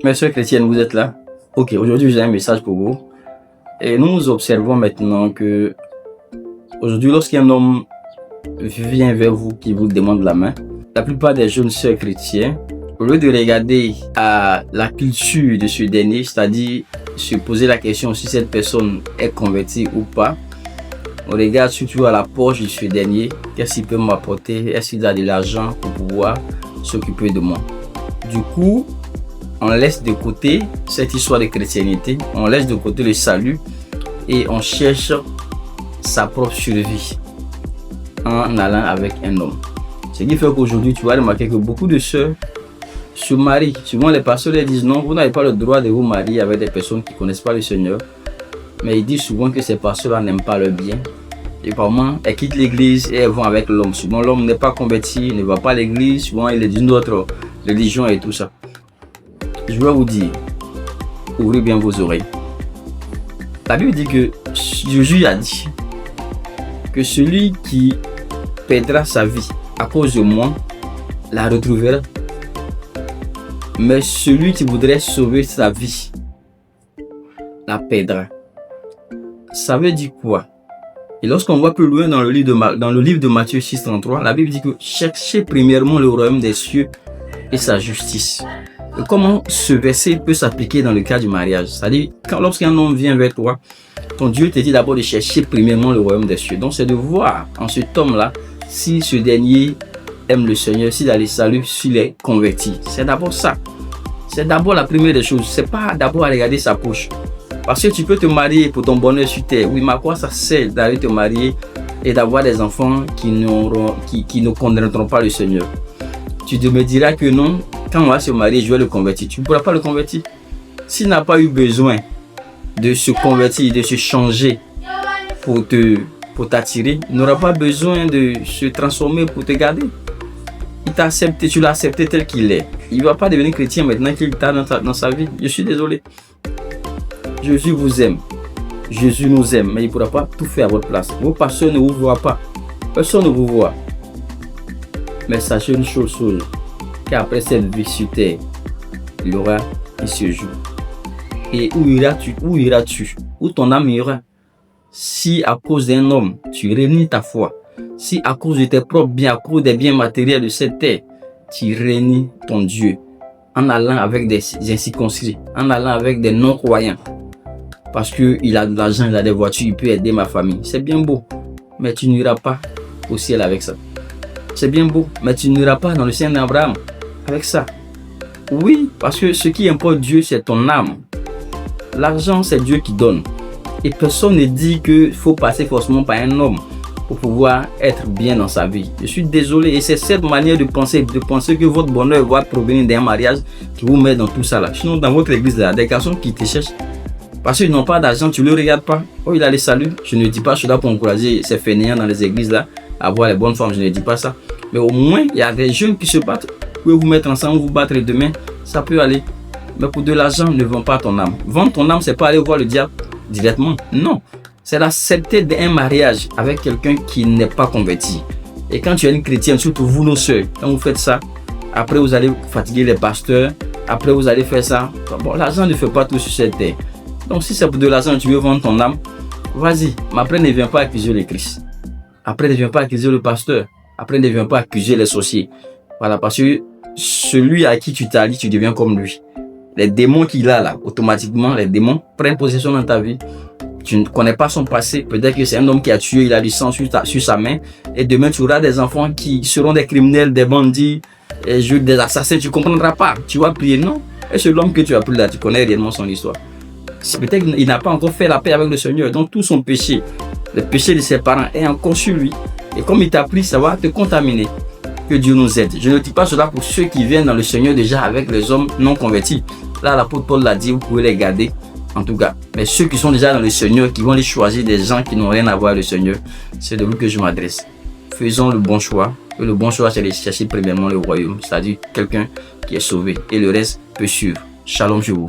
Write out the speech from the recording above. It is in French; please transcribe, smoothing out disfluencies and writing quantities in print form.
Mes soeurs chrétiennes, vous êtes là? Ok, aujourd'hui j'ai un message pour vous. Et nous observons maintenant que aujourd'hui, lorsqu'un homme vient vers vous qui vous demande la main, la plupart des jeunes sœurs chrétiens, au lieu de regarder à la culture de ce dernier, c'est-à-dire se poser la question si cette personne est convertie ou pas, on regarde surtout à la poche de ce dernier, qu'est-ce qu'il peut m'apporter, est-ce qu'il a de l'argent pour pouvoir s'occuper de moi. Du coup, on laisse de côté cette histoire de chrétienté, on laisse de côté le salut et on cherche sa propre survie en allant avec un homme. Ce qui fait qu'aujourd'hui, tu vas remarquer que beaucoup de sœurs se marient. Souvent, les pasteurs leur disent non, vous n'avez pas le droit de vous marier avec des personnes qui ne connaissent pas le Seigneur. Mais ils disent souvent que ces pasteurs-là n'aiment pas leur bien. Et vraiment, elles quittent l'église et elles vont avec l'homme. Souvent, l'homme n'est pas converti, il ne va pas à l'église. Souvent, il est d'une autre religion et tout ça. Je vais vous dire, ouvrez bien vos oreilles. La Bible dit que Jésus a dit que celui qui perdra sa vie à cause de moi la retrouvera. Mais celui qui voudrait sauver sa vie la perdra. Ça veut dire quoi? Et lorsqu'on voit plus loin dans le livre de Matthieu 6,33, la Bible dit que cherchez premièrement le royaume des cieux et sa justice. Et comment ce verset peut s'appliquer dans le cas du mariage? C'est-à-dire, lorsqu'un homme vient vers toi, ton Dieu te dit d'abord de chercher premièrement le royaume des cieux. Donc c'est de voir en cet homme-là si ce dernier aime le Seigneur, s'il a le salut, s'il est converti. C'est d'abord ça. C'est d'abord la première des choses. C'est pas d'abord à regarder sa poche. Parce que tu peux te marier pour ton bonheur sur terre. Oui, mais à quoi ça sert d'aller te marier et d'avoir des enfants qui ne connaîtront pas le Seigneur? Tu me diras que non, quand on va se marier, je vais le convertir. Tu ne pourras pas le convertir. S'il n'a pas eu besoin de se convertir, de se changer pour t'attirer, il n'aura pas besoin de se transformer pour te garder. Il t'a accepté, tu l'as accepté tel qu'il est. Il ne va pas devenir chrétien maintenant qu'il t'a dans sa vie. Je suis désolé. Jésus vous aime. Jésus nous aime, mais il ne pourra pas tout faire à votre place. Vos pasteurs ne vous voient pas. Personne ne vous voit. Mais sachez une chose, qu'après cette vie sur terre, il y aura un séjour. Et où iras-tu? Où ton âme ira? Si à cause d'un homme, tu réunis ta foi, si à cause de tes propres biens, à cause des biens matériels de cette terre, tu réunis ton Dieu en allant avec des incirconcis, en allant avec des non-croyants, parce qu'il a de l'argent, il a des voitures, il peut aider ma famille. C'est bien beau, mais tu n'iras pas au ciel avec ça. C'est bien beau, mais tu n'iras pas dans le sein d'Abraham avec ça. Oui, parce que ce qui importe Dieu, c'est ton âme. L'argent, c'est Dieu qui donne. Et personne ne dit qu'il faut passer forcément par un homme pour pouvoir être bien dans sa vie. Je suis désolé, et c'est cette manière de penser que votre bonheur va provenir d'un mariage qui vous met dans tout ça là. Sinon, dans votre église là, des garçons qui te cherchent parce qu'ils n'ont pas d'argent, tu ne le regardes pas. Oh, il a les saluts. Je ne dis pas cela pour encourager ces fainéants dans les églises là à avoir les bonnes femmes, je ne dis pas ça. Mais au moins, il y a des jeunes qui se battent. Vous pouvez vous mettre ensemble, vous battre demain, ça peut aller. Mais pour de l'argent, ne vends pas ton âme. Vendre ton âme, c'est pas aller voir le diable directement. Non. C'est l'accepter d'un mariage avec quelqu'un qui n'est pas converti. Et quand tu es une chrétienne, surtout vous, nos sœurs, quand vous faites ça, après vous allez fatiguer les pasteurs, après vous allez faire ça. Bon, l'argent ne fait pas tout sur cette terre. Donc si c'est pour de l'argent, tu veux vendre ton âme, vas-y. Mais après, ne viens pas accuser le Christ. Après, ne viens pas accuser le pasteur. Après, ne viens pas accuser les sorciers. Voilà, parce que celui à qui tu t'allies, tu deviens comme lui. Les démons qu'il a là, automatiquement, les démons prennent possession dans ta vie. Tu ne connais pas son passé. Peut-être que c'est un homme qui a tué, il a du sang sur sa main. Et demain, tu auras des enfants qui seront des criminels, des bandits, des assassins. Tu ne comprendras pas. Tu vas prier, non. Et c'est l'homme que tu as pris là, tu connais réellement son histoire. Peut-être qu'il n'a pas encore fait la paix avec le Seigneur. Donc tout son péché, le péché de ses parents est encore sur lui. Et comme il t'a pris, ça va te contaminer. Que Dieu nous aide. Je ne dis pas cela pour ceux qui viennent dans le Seigneur déjà avec les hommes non convertis. Là, l'apôtre Paul l'a dit, vous pouvez les garder. En tout cas, mais ceux qui sont déjà dans le Seigneur, qui vont les choisir des gens qui n'ont rien à voir avec le Seigneur, c'est de vous que je m'adresse. Faisons le bon choix. Et le bon choix, c'est de chercher premièrement le royaume, c'est-à-dire quelqu'un qui est sauvé. Et le reste peut suivre. Shalom chez vous.